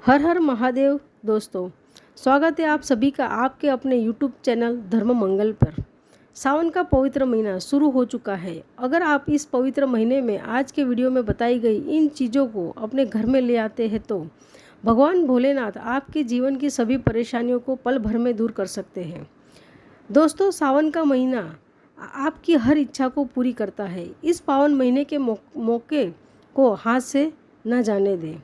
हर हर महादेव दोस्तों, स्वागत है आप सभी का आपके अपने YouTube चैनल धर्म मंगल पर। सावन का पवित्र महीना शुरू हो चुका है। अगर आप इस पवित्र महीने में आज के वीडियो में बताई गई इन चीज़ों को अपने घर में ले आते हैं तो भगवान भोलेनाथ आपके जीवन की सभी परेशानियों को पल भर में दूर कर सकते हैं। दोस्तों, सावन का महीना आपकी हर इच्छा को पूरी करता है। इस पावन महीने के मौके को हाथ से न जाने दें।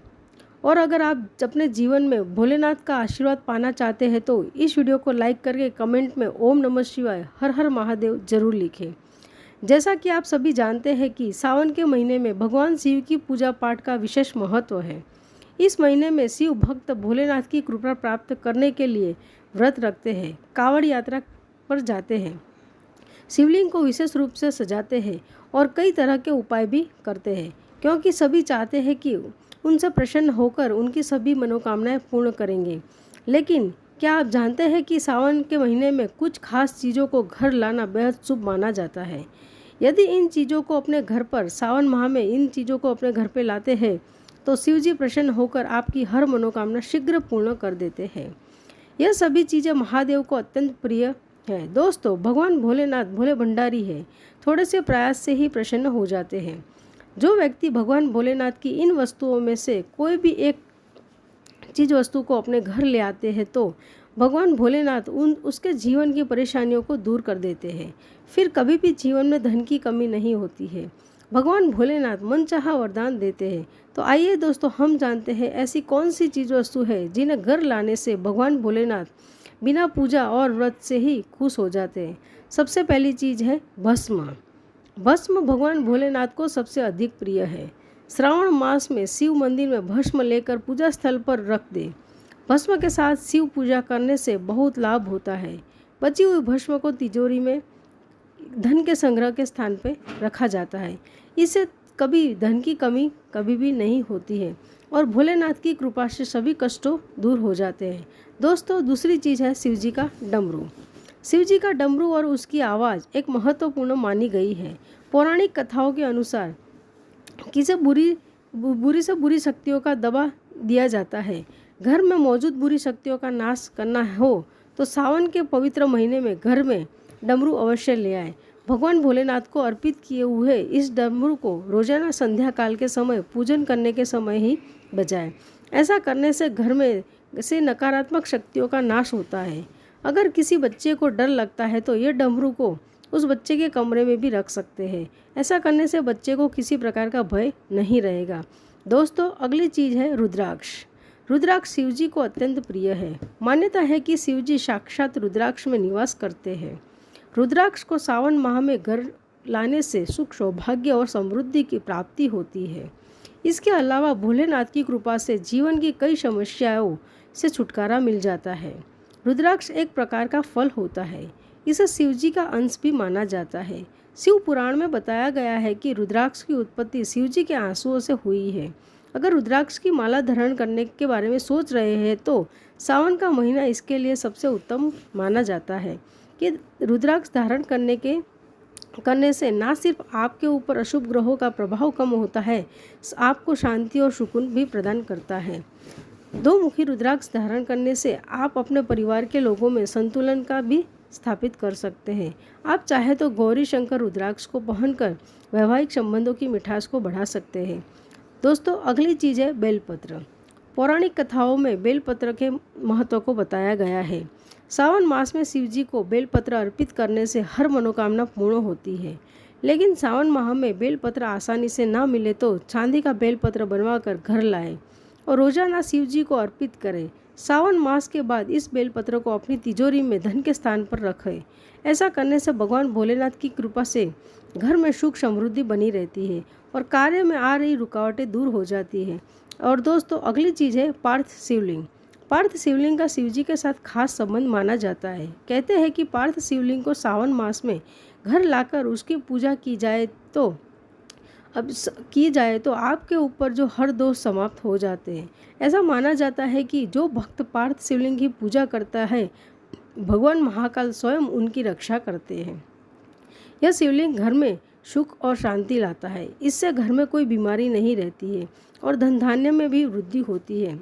और अगर आप अपने जीवन में भोलेनाथ का आशीर्वाद पाना चाहते हैं तो इस वीडियो को लाइक करके कमेंट में ओम नमः शिवाय हर हर महादेव जरूर लिखें। जैसा कि आप सभी जानते हैं कि सावन के महीने में भगवान शिव की पूजा पाठ का विशेष महत्व है। इस महीने में शिव भक्त भोलेनाथ की कृपा प्राप्त करने के लिए व्रत रखते हैं, कांवड़ यात्रा पर जाते हैं, शिवलिंग को विशेष रूप से सजाते हैं और कई तरह के उपाय भी करते हैं, क्योंकि सभी चाहते हैं कि उनसे प्रसन्न होकर उनकी सभी मनोकामनाएं पूर्ण करेंगे। लेकिन क्या आप जानते हैं कि सावन के महीने में कुछ खास चीज़ों को घर लाना बेहद शुभ माना जाता है। यदि इन चीज़ों को अपने घर पर सावन माह में इन चीज़ों को अपने घर पर लाते हैं तो शिव जी प्रसन्न होकर आपकी हर मनोकामना शीघ्र पूर्ण कर देते हैं। यह सभी चीज़ें महादेव को अत्यंत प्रिय है। दोस्तों, भगवान भोलेनाथ भोले भंडारी है, थोड़े से प्रयास से ही प्रसन्न हो जाते हैं। जो व्यक्ति भगवान भोलेनाथ की इन वस्तुओं में से कोई भी एक चीज़ वस्तु को अपने घर ले आते हैं तो भगवान भोलेनाथ उसके जीवन की परेशानियों को दूर कर देते हैं। फिर कभी भी जीवन में धन की कमी नहीं होती है। भगवान भोलेनाथ मनचाहा वरदान देते हैं। तो आइए दोस्तों, हम जानते हैं ऐसी कौन सी चीज़ वस्तु है जिन्हें घर लाने से भगवान भोलेनाथ बिना पूजा और व्रत से ही खुश हो जाते हैं। सबसे पहली चीज़ है भस्म। भस्म भगवान भोलेनाथ को सबसे अधिक प्रिय है। श्रावण मास में शिव मंदिर में भस्म लेकर पूजा स्थल पर रख दे। भस्म के साथ शिव पूजा करने से बहुत लाभ होता है। बची हुई भस्म को तिजोरी में धन के संग्रह के स्थान पर रखा जाता है। इससे कभी धन की कमी कभी भी नहीं होती है और भोलेनाथ की कृपा से सभी कष्टों दूर हो जाते हैं। दोस्तों, दूसरी चीज़ है शिव जी का डमरू। शिव जी का डमरू और उसकी आवाज़ एक महत्वपूर्ण मानी गई है। पौराणिक कथाओं के अनुसार किसे बुरी से बुरी शक्तियों का दबा दिया जाता है, घर में मौजूद बुरी शक्तियों का नाश करना हो तो सावन के पवित्र महीने में घर में डमरू अवश्य ले आए। भगवान भोलेनाथ को अर्पित किए हुए इस डमरू को रोजाना संध्या काल के समय पूजन करने के समय ही बजाएं। ऐसा करने से घर में से नकारात्मक शक्तियों का नाश होता है। अगर किसी बच्चे को डर लगता है तो ये डमरू को उस बच्चे के कमरे में भी रख सकते हैं। ऐसा करने से बच्चे को किसी प्रकार का भय नहीं रहेगा। दोस्तों, अगली चीज़ है रुद्राक्ष। रुद्राक्ष शिव जी को अत्यंत प्रिय है। मान्यता है कि शिव जी साक्षात रुद्राक्ष में निवास करते हैं। रुद्राक्ष को सावन माह में घर लाने से सुख, सौभाग्य और समृद्धि की प्राप्ति होती है। इसके अलावा भोलेनाथ की कृपा से जीवन की कई समस्याओं से छुटकारा मिल जाता है। रुद्राक्ष एक प्रकार का फल होता है। इसे शिव जी का अंश भी माना जाता है। शिव पुराण में बताया गया है कि रुद्राक्ष की उत्पत्ति शिव जी के आंसुओं से हुई है। अगर रुद्राक्ष की माला धारण करने के बारे में सोच रहे हैं तो सावन का महीना इसके लिए सबसे उत्तम माना जाता है कि रुद्राक्ष धारण करने से न सिर्फ आपके ऊपर अशुभ ग्रहों का प्रभाव कम होता है, आपको शांति और सुकून भी प्रदान करता है। दो मुखी रुद्राक्ष धारण करने से आप अपने परिवार के लोगों में संतुलन का भी स्थापित कर सकते हैं। आप चाहे तो गौरी शंकर रुद्राक्ष को पहनकर वैवाहिक संबंधों की मिठास को बढ़ा सकते हैं। दोस्तों, अगली चीज़ है बेलपत्र। पौराणिक कथाओं में बेलपत्र के महत्व को बताया गया है। सावन मास में शिव जी को बेलपत्र अर्पित करने से हर मनोकामना पूर्ण होती है। लेकिन सावन माह में बेलपत्र आसानी से ना मिले तो चांदी का बेलपत्र बनवाकर घर लाएं और रोजाना शिव जी को अर्पित करें। सावन मास के बाद इस बेलपत्र को अपनी तिजोरी में धन के स्थान पर रखें। ऐसा करने से भगवान भोलेनाथ की कृपा से घर में सुख समृद्धि बनी रहती है और कार्य में आ रही रुकावटें दूर हो जाती है। और दोस्तों, अगली चीज़ है पार्थ शिवलिंग। पार्थ शिवलिंग का शिव जी के साथ खास संबंध माना जाता है। कहते हैं कि पार्थ शिवलिंग को सावन मास में घर लाकर उसकी पूजा की जाए तो आपके ऊपर जो हर दोष समाप्त हो जाते हैं। ऐसा माना जाता है कि जो भक्त पार्थ शिवलिंग की पूजा करता है, भगवान महाकाल स्वयं उनकी रक्षा करते हैं। यह शिवलिंग घर में सुख और शांति लाता है। इससे घर में कोई बीमारी नहीं रहती है और धन धान्य में भी वृद्धि होती है।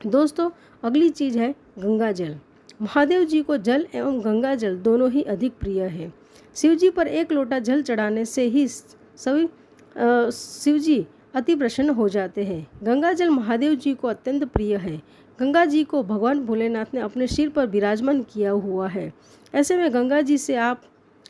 दोस्तों अगली चीज़ है गंगा जल। महादेव जी को जल एवं गंगा जल दोनों ही अधिक प्रिय है। शिव जी पर एक लोटा जल चढ़ाने से ही सभी शिव जी अति प्रसन्न हो जाते हैं। गंगा जल महादेव जी को अत्यंत प्रिय है। गंगा जी को भगवान भोलेनाथ ने अपने सिर पर विराजमान किया हुआ है। ऐसे में गंगा जी से आप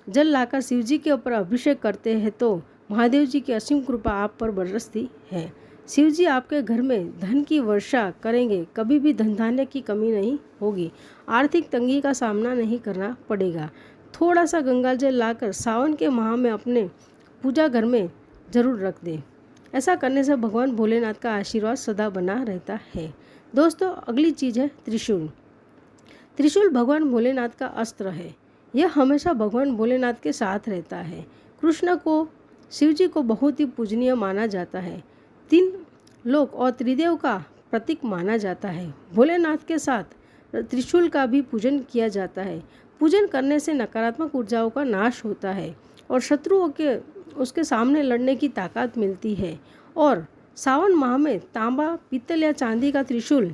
जल लाकर शिव जी के ऊपर अभिषेक करते हैं तो महादेव जी की असीम कृपा आप पर बरसती है। शिव जी आपके घर में धन की वर्षा करेंगे, कभी भी धन धान्य की कमी नहीं होगी, आर्थिक तंगी का सामना नहीं करना पड़ेगा। थोड़ा सा गंगा जल लाकर सावन के माह में अपने पूजा घर में जरूर रख दें। ऐसा करने से भगवान भोलेनाथ का आशीर्वाद सदा बना रहता है। दोस्तों अगली चीज़ है त्रिशूल। त्रिशूल भगवान भोलेनाथ का अस्त्र है। यह हमेशा भगवान भोलेनाथ के साथ रहता है। कृष्ण को शिव जी को बहुत ही पूजनीय माना जाता है। तीन लोक और त्रिदेव का प्रतीक माना जाता है। भोलेनाथ के साथ त्रिशूल का भी पूजन किया जाता है। पूजन करने से नकारात्मक ऊर्जाओं का नाश होता है और शत्रुओं के उसके सामने लड़ने की ताकत मिलती है। और सावन माह में तांबा, पीतल या चांदी का त्रिशूल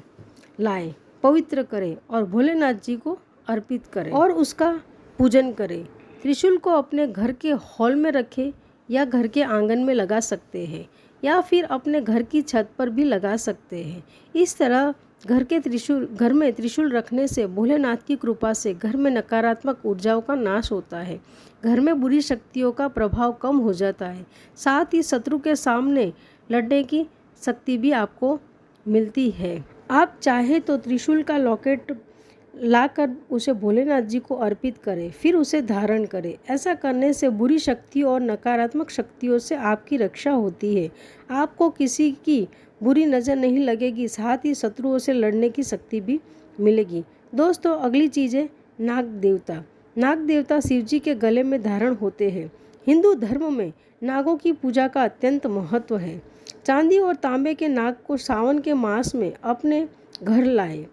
लाएं, पवित्र करें और भोलेनाथ जी को अर्पित करें और उसका पूजन करें। त्रिशूल को अपने घर के हॉल में रखें या घर के आंगन में लगा सकते हैं या फिर अपने घर की छत पर भी लगा सकते हैं। इस तरह घर में त्रिशूल रखने से भोलेनाथ की कृपा से घर में नकारात्मक ऊर्जाओं का नाश होता है। घर में बुरी शक्तियों का प्रभाव कम हो जाता है। साथ ही शत्रु के सामने लड़ने की शक्ति भी आपको मिलती है। आप चाहे तो त्रिशूल का लॉकेट लाकर उसे भोलेनाथ जी को अर्पित करें, फिर उसे धारण करें। ऐसा करने से बुरी शक्तियों और नकारात्मक शक्तियों से आपकी रक्षा होती है। आपको किसी की बुरी नज़र नहीं लगेगी, साथ ही शत्रुओं से लड़ने की शक्ति भी मिलेगी। दोस्तों अगली चीज़ है नाग देवता। नाग देवता शिव जी के गले में धारण होते हैं। हिंदू धर्म में नागों की पूजा का अत्यंत महत्व है। चांदी और तांबे के नाग को सावन के मास में अपने घर लाएं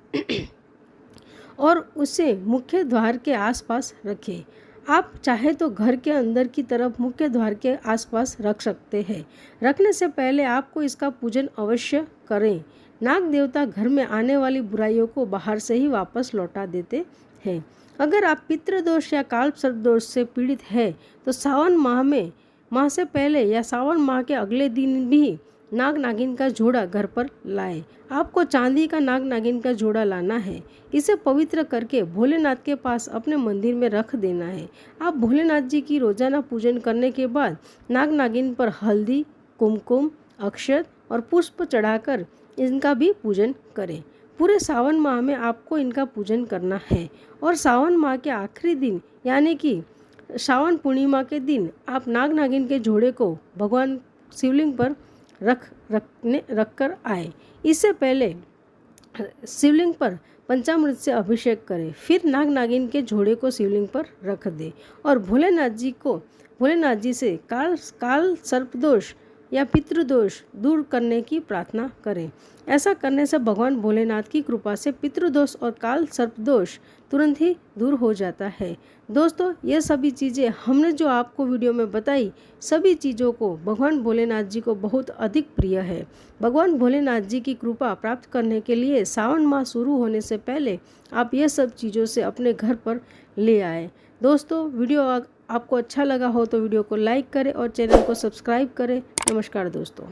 और उसे मुख्य द्वार के आसपास रखें। आप चाहे तो घर के अंदर की तरफ मुख्य द्वार के आसपास रख सकते हैं। रखने से पहले आपको इसका पूजन अवश्य करें। नाग देवता घर में आने वाली बुराइयों को बाहर से ही वापस लौटा देते हैं। अगर आप पितृदोष या कालसर्प दोष से पीड़ित है तो सावन माह से पहले या सावन माह के अगले दिन भी नाग नागिन का जोड़ा घर पर लाएं। आपको चांदी का नाग नागिन का जोड़ा लाना है। इसे पवित्र करके भोलेनाथ के पास अपने मंदिर में रख देना है। आप भोलेनाथ जी की रोजाना पूजन करने के बाद नाग नागिन पर हल्दी, कुमकुम, अक्षत और पुष्प चढ़ाकर इनका भी पूजन करें। पूरे सावन माह में आपको इनका पूजन करना है और सावन माह के आखिरी दिन यानी कि सावन पूर्णिमा के दिन आप नाग नागिन के जोड़े को भगवान शिवलिंग पर रख कर आए। इससे पहले शिवलिंग पर पंचामृत से अभिषेक करें, फिर नाग नागिन के जोड़े को शिवलिंग पर रख दें और भोलेनाथ जी से काल सर्पदोष या पितृदोष दूर करने की प्रार्थना करें। ऐसा करने से भगवान भोलेनाथ की कृपा से पितृदोष और काल सर्पदोष तुरंत ही दूर हो जाता है। दोस्तों ये सभी चीज़ें हमने जो आपको वीडियो में बताई, सभी चीज़ों को भगवान भोलेनाथ जी को बहुत अधिक प्रिय है। भगवान भोलेनाथ जी की कृपा प्राप्त करने के लिए सावन माह शुरू होने से पहले आप ये सब चीज़ों से अपने घर पर ले आए। दोस्तों वीडियो आपको अच्छा लगा हो तो वीडियो को लाइक करें और चैनल को सब्सक्राइब करें। नमस्कार दोस्तों।